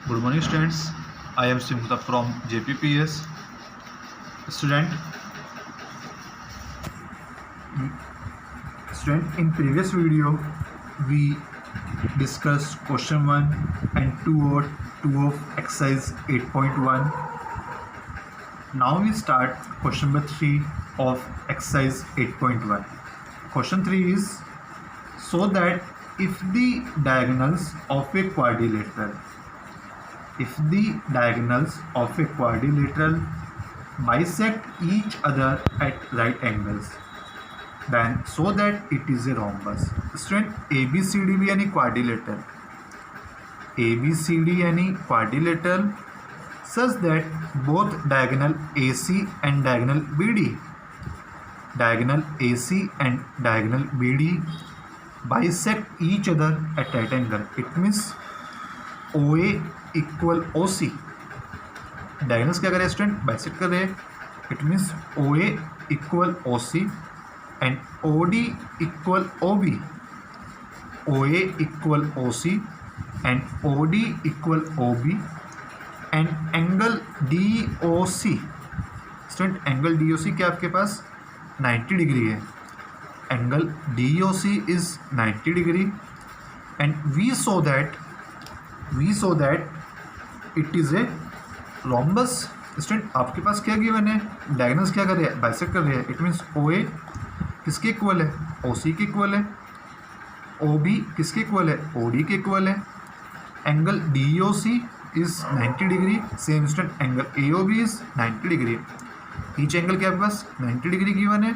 Good morning, students. I am Simhuta from JPPS. Student, in previous video, we discussed question 1 and 2 of exercise 8.1. Now we start question number 3 of exercise 8.1. Question 3 is, so that if the diagonals of a quadrilateral bisect each other at right angles, then so that it is a rhombus. Student, ABCD भी यानी quadrilateral such that both diagonal AC and diagonal BD bisect each other at right angle. It means OA equal OC. Diagonals क्या कर रहे हैं student? Bisect कर रहे हैं. It means OA equal OC and OD equal OB. OA equal OC and OD equal OB and angle DOC. Student, angle DOC क्या आपके पास 90 डिग्री है. Angle DOC is 90 degree and we so that it is a rhombus. Student, आपके पास क्या given है? Diagonals क्या कर रहे हैं? बाइसेक्ट कर रहे हैं. इट मीन्स OA किसके इक्वल है? OC के इक्वल है. OB किसके इक्वल है? OD के इक्वल है. Angle DOC is 90 degree. Same student, angle AOB is 90 degree. Each angle क्या आपके पास 90 डिग्री गिवन है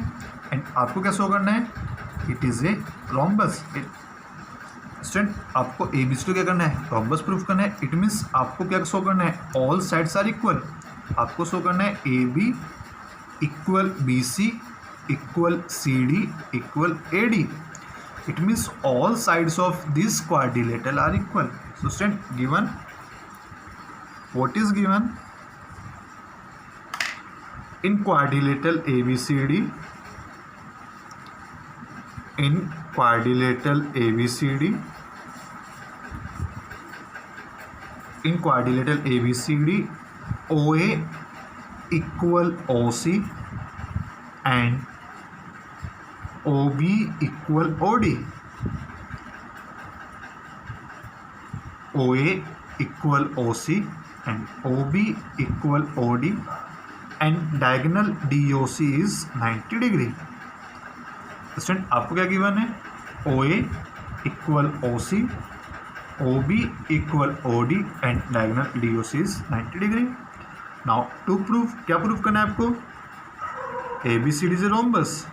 एंड आपको क्या शो करना है? It is a rhombus. Student, आपको ABCD क्या करना है? रोम्बस प्रूफ करना है. इट मीन्स आपको क्या शो करना है? All sides are equal. आपको शो करना है AB equal BC equal CD equal AD. It means all sides of this quadrilateral are equal. So student, given what is given in quadrilateral ABCD, OA equal OC and OB equal OD. OA equal OC and OB equal OD and diagonal DOC is 90 degree. Student, आपको क्या given है? OA equal OC, OB equal OD and diagonal DOC is 90 degree. Now to proof, क्या proof करना है आपको? ABCD is a rhombus.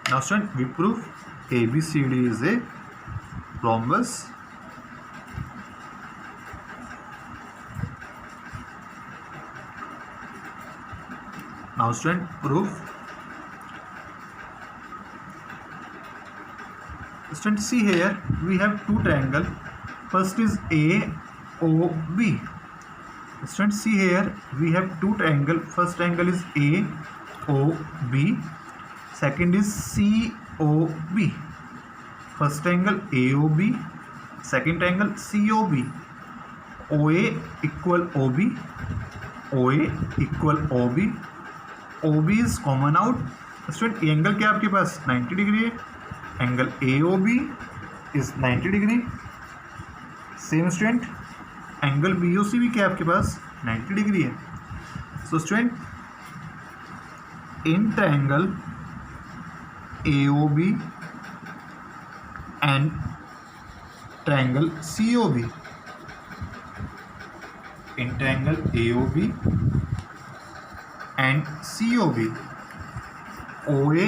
Now student, we proof ABCD is a rhombus. Now student, proof. Student, see here we have two triangle. First is AOB. Student, see here we have two triangle. First triangle is AOB. Second is COB. First triangle AOB. Second triangle COB. OA equal OB. OA equal OB. OB is common out. Student, angle क्या आपके पास 90 degree है. Angle AOB is 90 degree. Same student, angle BOC भी क्या आपके पास 90 degree है. सो student, in triangle AOB and triangle COB, in triangle AOB and COB, OA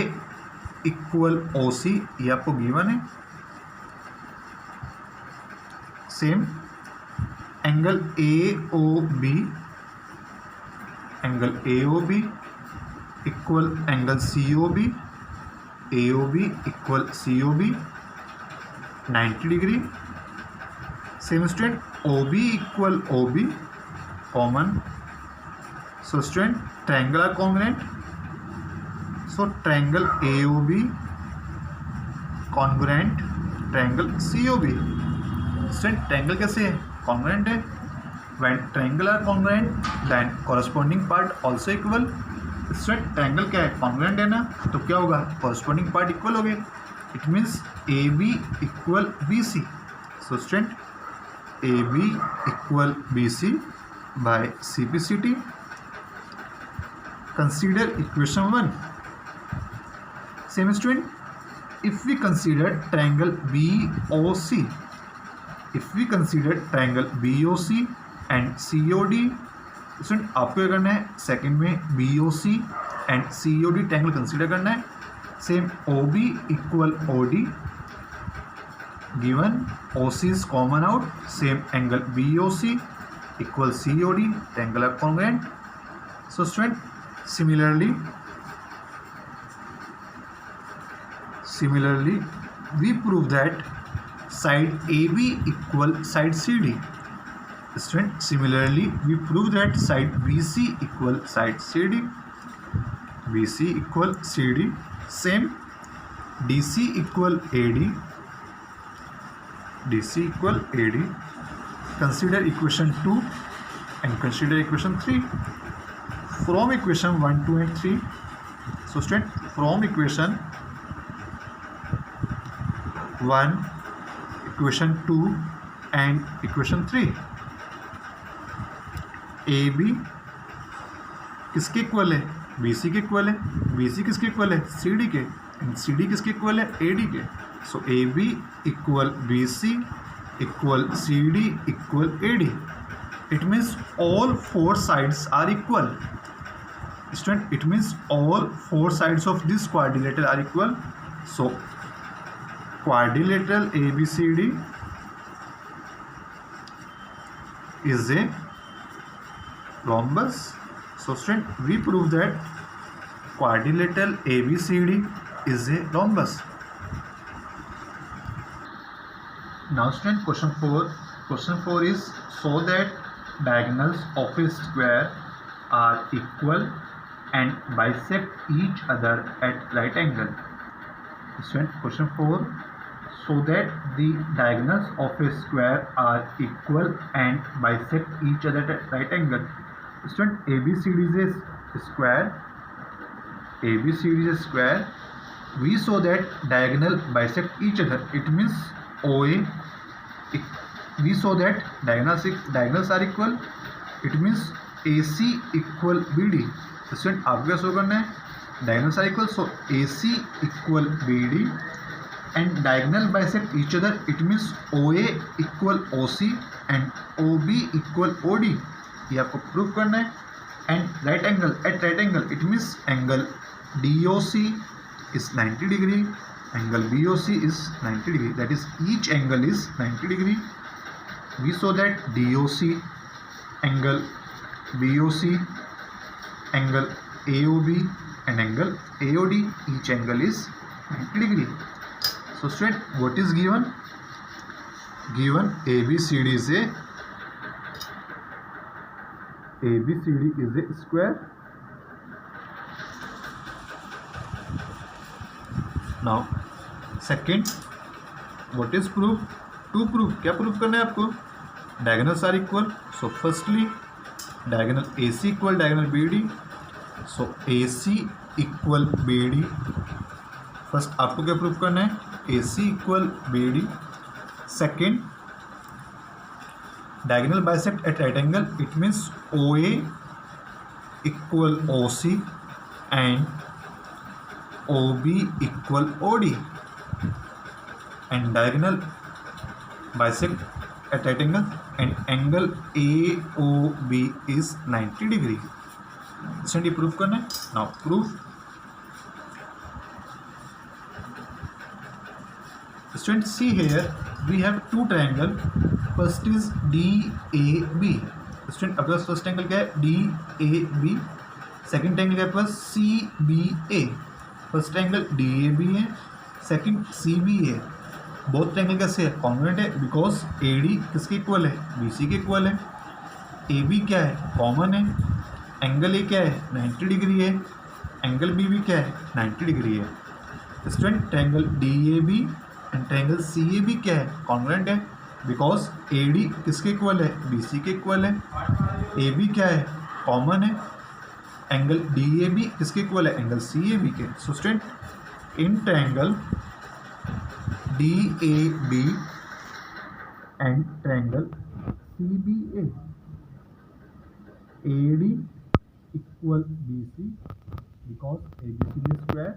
equal OC, ये आपको गिवन है. Same angle AOB equal angle COB, AOB equal COB 90 degree. Same student, OB equal OB common. So student, triangle are congruent. So triangle AOB congruent triangle COB. Student, triangle कैसे है? Congruent है. When triangle are congruent then corresponding part also equal. Student triangle क्या है, congruent है ना, तो क्या होगा, कॉरस्पॉन्डिंग पार्ट इक्वल हो गए। It means A B equal B C. So student A B equal B C by C P C T. Consider equation 1. Same student, if we consider triangle BOC, if we consider triangle BOC and COD, student आपको क्या करना है, second में BOC and COD triangle consider करना है। Same OB equal OD, given OC is common out, same angle BOC equal COD, triangle are congruent. So student similarly we prove that side AB equal side CD. Student similarly we prove that side BC equal side CD, BC equal CD. Same DC equal AD, DC equal AD. Consider equation 2 and consider equation 3. From equation 1, 2 and 3. So student, from equation 1, equation 2 and equation 3, AB किसके equal है, BC के equal है, BC किसके equal है, CD के, and CD किसके equal है, AD के। सो AB equal BC equal CD equal AD. It means all four sides are equal. Student, it means all four sides of this quadrilateral are equal. So quadrilateral ABCD is a rhombus. So student, we prove that quadrilateral ABCD is a rhombus. Now student, question 4. Question 4 is, so that diagonals of a square are equal and bisect each other at right angle. Student, question 4, so that the diagonals of a square are equal and bisect each other at right angle. Student, ABCD is a square, ABCD is a square. We saw that diagonal bisect each other. It means OA, we saw that diagonals are equal. It means AC equal BD. Student आपको क्या show करना है, diagonals are equal, so AC equal BD and diagonal bisect each other. It means OA equal OC and OB equal OD. ये आपको prove करना है. And right angle at right angle, it means angle DOC is 90 degree, angle BOC is 90 degree, that is each angle is 90 degree. We saw that DOC, angle BOC, angle AOB and angle AOD, each angle is 90 degree. So student, what is given? Given ABCD is a square. Now second, what is proof? To prove, क्या proof करना है आपको? Diagonals are equal. So firstly, diagonal AC equal diagonal BD. So AC equal BD. First आपको क्या proof करना है? AC equal BD. Second, diagonal bisect at right angle. It means OA equal OC and OB equal OD. And diagonal bisect at right angle and angle AOB is 90 degree. इसमें ये proof करना है. Now proof. Students, see here we have two triangle. First is DAB. Student, अपने पास first angle क्या है? DAB. Second angle क्या है? पास CBA. First angle DAB है, सेकंड CBA. बोथ ट्रायंगल कैसे है? कॉन्ग्रुएंट है, बिकॉज AD किसके इक्वल है? BC के इक्वल है. AB क्या है? कॉमन है. एंगल A क्या है? 90 डिग्री है. एंगल B भी क्या है? 90 डिग्री है. Student, triangle DAB and triangle CAB क्या है? कॉन्ग्रुएंट है. बिकॉज ए डी किसके इक्वल है, बी सी के इक्वल है, ए बी क्या है, कॉमन है, एंगल डी ए बी किसके इक्वल है, एंगल सी ए बी के। So student in triangle D A B and triangle C B A D equal B C because A B C B square,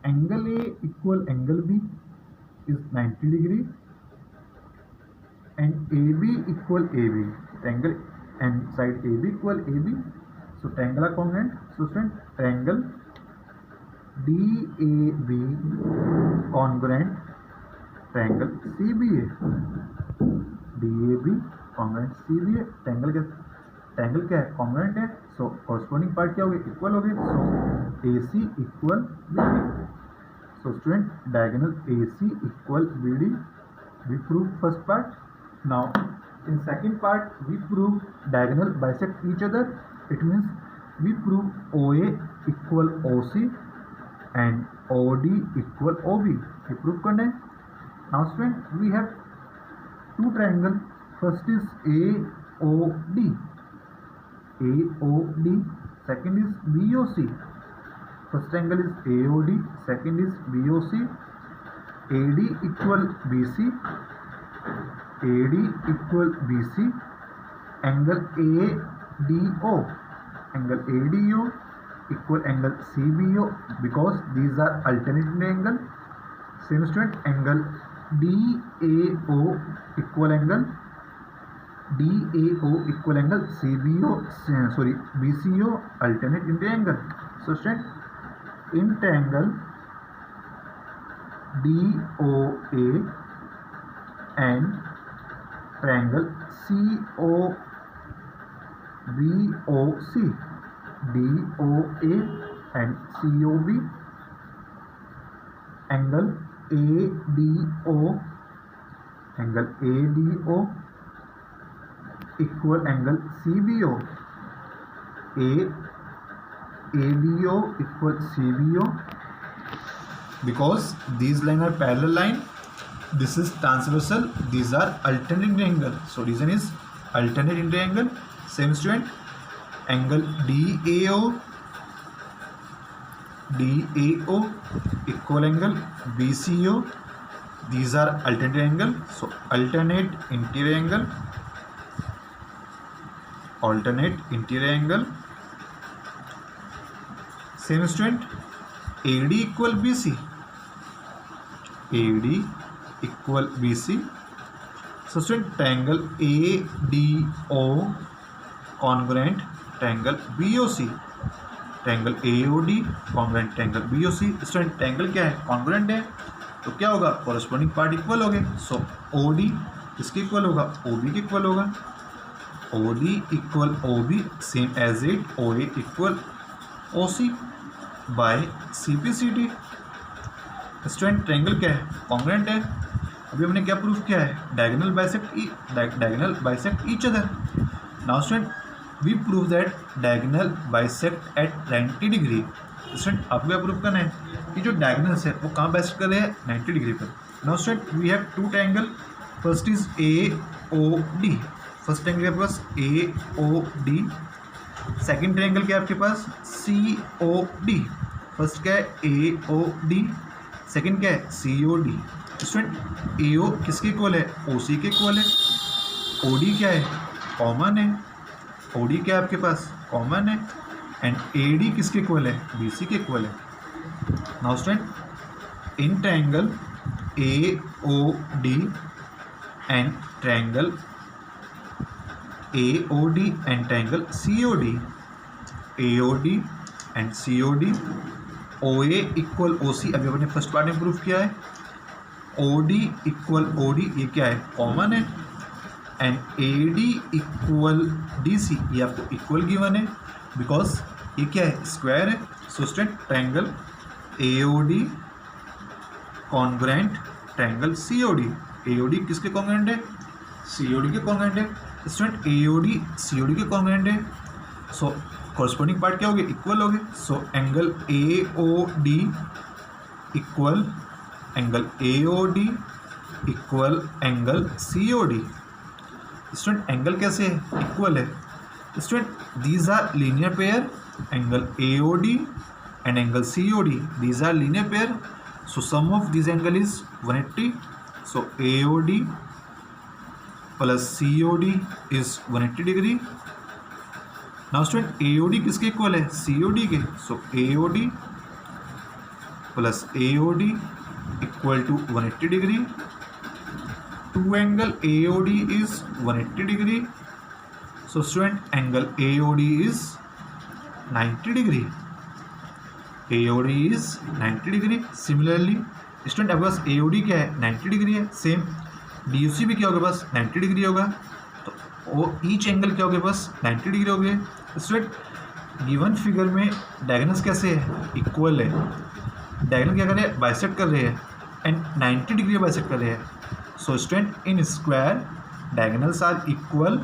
angle A equal angle B is 90 degree and AB equal AB, triangle and side AB equal AB, so triangle are congruent. So student triangle DAB congruent triangle CBA, DAB congruent CBA, triangle क्या है, congruent है, so corresponding part क्या हो गए, equal हो गए, so AC equal BD. So student diagonal AC equal BD, we proved first part. Now in second part we prove diagonal bisect each other. It means we prove OA equal OC and OD equal OB. We prove करना है. Now student we have two triangle. First is AOD, AOD. Second is BOC. First angle is AOD, second is BOC. AD equal BC, AD equal BC. Angle ADO, angle ADO equal angle CBO because these are alternate angle. Same student, angle DAO equal angle CBO, sorry, BCO, alternate in the angle. So student in triangle DOA and triangle COBOC, DOA and COB, angle ADO equal angle CBO, ADO equal CBO because these lines are parallel line, this is transversal, these are alternate angle, so reason is alternate angle. Same student, angle DAO equal angle BCO, these are alternate angle, so alternate interior angle. Same student, AD equal BC, AD equal BC. So student triangle ADO congruent triangle BOC, triangle AOD congruent triangle BOC. student triangle क्या है, congruent है, तो क्या होगा, corresponding part equal हो गए. So OD किसके equal होगा, OB के इक्वल होगा, OD equal OB same as it, OA equal OC by CPCD. Student triangle क्या है, कॉन्ग्रुएंट है. अभी हमने क्या प्रूफ किया है, diagonal bisect each other. Now student we prove that diagonal bisect at 90 degree. Student आपको क्या प्रूफ करना है कि जो डायगोनल्स है वो कहाँ बाइसेक्ट कर रहे हैं, 90 डिग्री पर. Now student we have two triangle. First is AOD, first triangle आपके पास AOD. सेकेंड ट्रायंगल क्या है आपके पास, COD. फर्स्ट क्या है AOD, सेकेंड क्या है COD. स्टूडेंट AO किसके इक्वल है, OC के इक्वल है. OD क्या है, कॉमन है. OD क्या है आपके पास, कॉमन है. एंड AD किसके इक्वल है, BC के इक्वल है. Now student in triangle AOD and triangle AOD and triangle COD, AOD and COD, OA equal OC अभी अपने फर्स्ट पार्ट में प्रूफ किया है. OD equal OD ये क्या है, कॉमन है. एंड AD equal DC ये आपको इक्वल गिवन है बिकॉज ये क्या है, स्क्वायर है. So student triangle AOD congruent triangle COD. AOD किसके कॉन्ग्रुएंट है, COD के कॉन्ग्रुएंट है. स्टूडेंट AOD COD के कॉन्ग्रुएंट है. सो कॉरस्पॉन्डिंग पार्ट क्या हो गए, इक्वल हो गए. So angle AOD equal angle AOD equal angle COD। Student angle कैसे है, इक्वल है। Student these are linear pair, angle AOD and angle COD, these are linear pair, so sum of these angle is 180, so AOD plus COD is 180 degree। now student AOD किसके equal है, COD के, so AOD plus AOD equal to 180 degree। two angle AOD is 180 degree, so student angle AOD is 90 degree, AOD is 90 degree. Similarly student आपके पास AOD क्या है, 90 degree है, same DOC भी क्या होगा बस 90 डिग्री होगा, तो वो ईच एंगल क्या होगा बस 90 डिग्री हो गए। स्टूडेंट गिवन फिगर में डायगोनल्स कैसे है, इक्वल है, डायगोनल क्या कर रहे हैं, बाइसेक्ट कर रहे हैं एंड 90 डिग्री बाइसेक्ट कर रहे हैं। So student in square diagonals are equal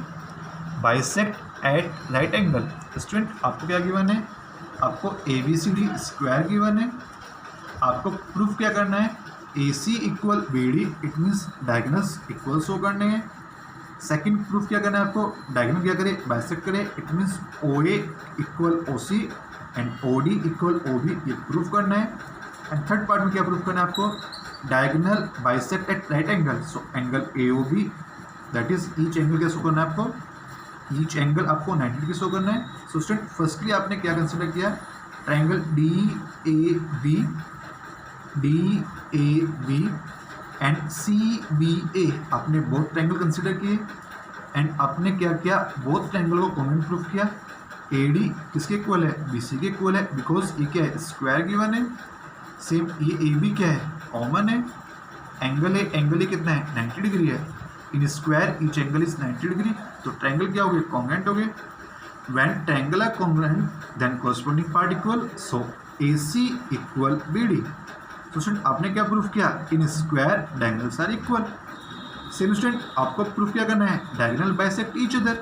bisect at right angle. Student आपको क्या गिवन है, आपको ABCD स्क्वायर गिवन है, आपको प्रूफ क्या करना है, AC equal BD, it means diagonals equal show करने हैं। सेकंड प्रूफ क्या करना है आपको, डायगोनल क्या करे, बाइसेक्ट करे, it means OA equal OC and OD equal OB, ये प्रूफ करना है। एंड थर्ड पार्ट में क्या प्रूफ करना है आपको, diagonal bisect at right angle, so angle AOB that is each angle क्या शो करना है आपको, ईच एंगल आपको 90 डिग्री शो करना है। सो स्टूडेंट फर्स्टली आपने क्या कंसिडर किया, ट्रायंगल DAB एंड CBA, आपने बोथ ट्रायंगल कंसिडर किए एंड आपने क्या किया, बोथ ट्रायंगल को कॉमन प्रूफ किया। AD किसके इक्वल है, BC के इक्वल है, बिकॉज ये क्या है, स्क्वायर गिवन है। सेम ये AB क्या है, कॉमन है, एंगल है, एंगल ही कितना है, 90 डिग्री है, in square each angle is 90 degree, तो ट्रायंगल क्या हो गए, कॉन्ग्रुएंट हो गए। When triangle are congruent then corresponding part equal, so AC equal BD। तो स्टूडेंट आपने क्या प्रूफ किया, in square diagonals are equal. Same student आपको प्रूफ क्या करना है, diagonal bisect each other.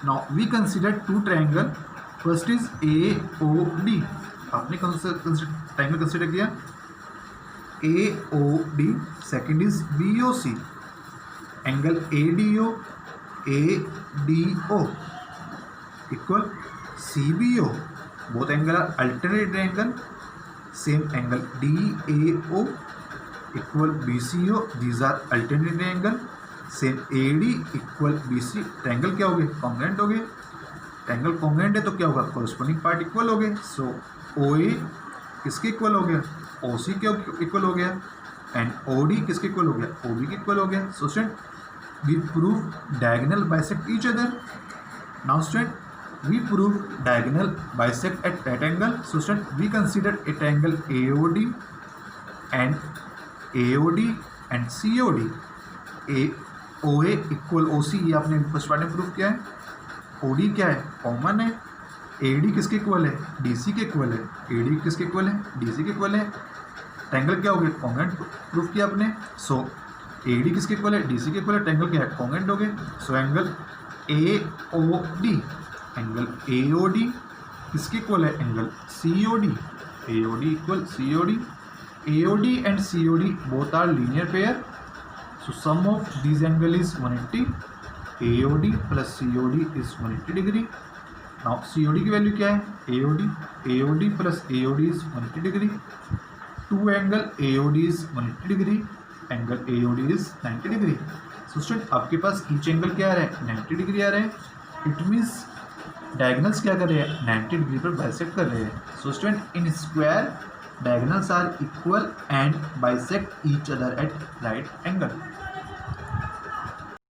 Now we consider two triangle, first is AOD, आपने triangle consider किया AOD, second is BOC, angle ADO equal CBO, both angle are alternate angle. Same angle DAO equal BCO, these are alternate angle. Same AD equal BC, triangle क्या हो गए, congruent हो गए। Triangle congruent है तो क्या होगा, कॉरस्पॉन्डिंग पार्ट इक्वल हो गए। सो OA किसके इक्वल हो गया, OC के इक्वल हो गया एंड OD किसके इक्वल हो गया, OB के इक्वल हो गया। So student we prove diagonal bisect each other। now student we prove diagonal bisect at right angle, so student we consider a triangle AOD and COD। OA equal OC, ये आपने first part में prove किया है। OD क्या है, common है। AD किसके equal है, DC के इक्वल है। AD किसके इक्वल है, DC के इक्वल है। ट्रायंगल क्या हो गया, कॉन्ग्रुएंट प्रूफ किया आपने। सो AD किसके इक्वल है, DC के इक्वल है, ट्रायंगल क्या है, कॉन्ग्रुएंट हो गए। So angle AOD, angle AOD किसके इक्वल है, angle COD, AOD equal COD। AOD and COD both are linear pair, so sum of this angle is 180, AOD plus COD is 180 degree. Now COD की value क्या है, AOD plus AOD is 180 degree. Two angle AOD is 180 degree, angle AOD is 90 degree. So student आपके पास each angle क्या आ रहा है, 90 degree आ रहा है, it means diagonals क्या कर रहे हैं, 90 डिग्री पर बाइसेक्ट कर रहे हैं। So student in square diagonals are equal and bisect each other at right angle.